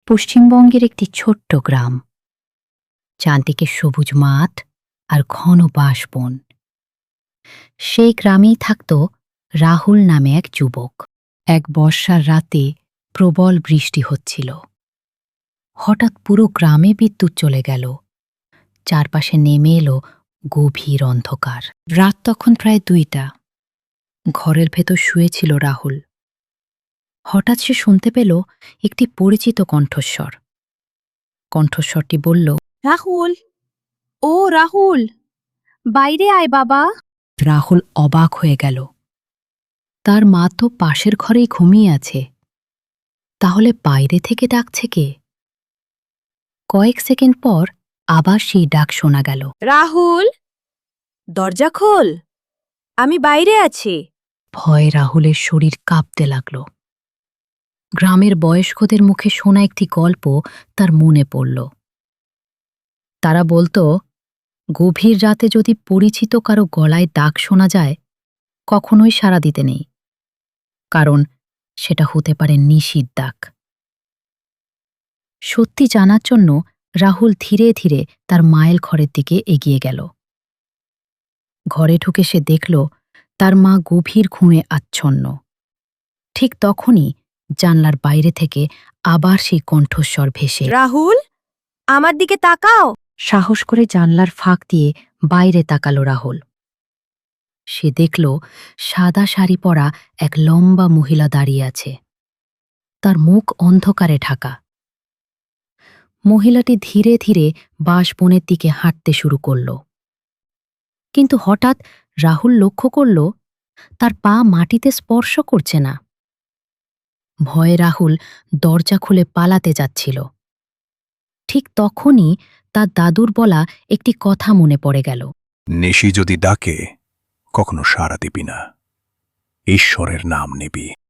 পশ্চিমবঙ্গের একটি ছোট্ট গ্রাম, চারদিকে সবুজ মাঠ আর ঘন বাঁশবন। সেই গ্রামেই থাকত রাহুল নামে এক যুবক। এক বর্ষার রাতে প্রবল বৃষ্টি হচ্ছিল। হঠাৎ পুরো গ্রামে বিদ্যুৎ চলে গেল। চারপাশে নেমে এলো গভীর অন্ধকার। রাত তখন প্রায় 2টা। ঘরের ভেতর শুয়েছিল রাহুল। হঠাৎ সে শুনতে পেল একটি পরিচিত কণ্ঠস্বর। কণ্ঠস্বরটি বলল, রাহুল, ও রাহুল, বাইরে আয় বাবা। রাহুল অবাক হয়ে গেল। তার মা তো পাশের ঘরেই ঘুমিয়ে আছে। তাহলে বাইরে থেকে ডাকছে কে? কয়েক সেকেন্ড পর আবার সেই ডাক শোনা গেল। রাহুল, দরজা খোল, আমি বাইরে আছি। ভয়ে রাহুলের শরীর কাঁপতে লাগল। গ্রামের বয়স্কদের মুখে শোনা একটি গল্প তার মনে পড়ল। তারা বলতো, গভীর রাতে যদি পরিচিত কারো গলায় ডাক শোনা যায়, কখনোই সাড়া দিতে নেই, কারণ সেটা হতে পারে নিশির ডাক। সত্যি জানার জন্য রাহুল ধীরে ধীরে তার মায়ের ঘরের দিকে এগিয়ে গেল। ঘরে ঢুকে সে দেখল তার মা গভীর ঘুমে আচ্ছন্ন। ঠিক তখনই জানলার বাইরে থেকে আবার সেই কণ্ঠস্বর ভেসে। রাহুল, আমার দিকে তাকাও। সাহস করে জানলার ফাঁক দিয়ে বাইরে তাকালো রাহুল। সে দেখল সাদা শাড়ি পরা এক লম্বা মহিলা দাঁড়িয়ে আছে। তার মুখ অন্ধকারে ঢাকা। মহিলাটি ধীরে ধীরে বাঁশবনের দিকে হাঁটতে শুরু করল। কিন্তু হঠাৎ রাহুল লক্ষ্য করল তার পা মাটিতে স্পর্শ করছে না। ভয়ে রাহুল দরজা খুলে পালাতে যাচ্ছিল। ঠিক তখনই তার দাদুর বলা একটি কথা মনে পড়ে গেল। নিশি যদি ডাকে কখনো সাড়া দিবি না, ঈশ্বরের নাম নিবি।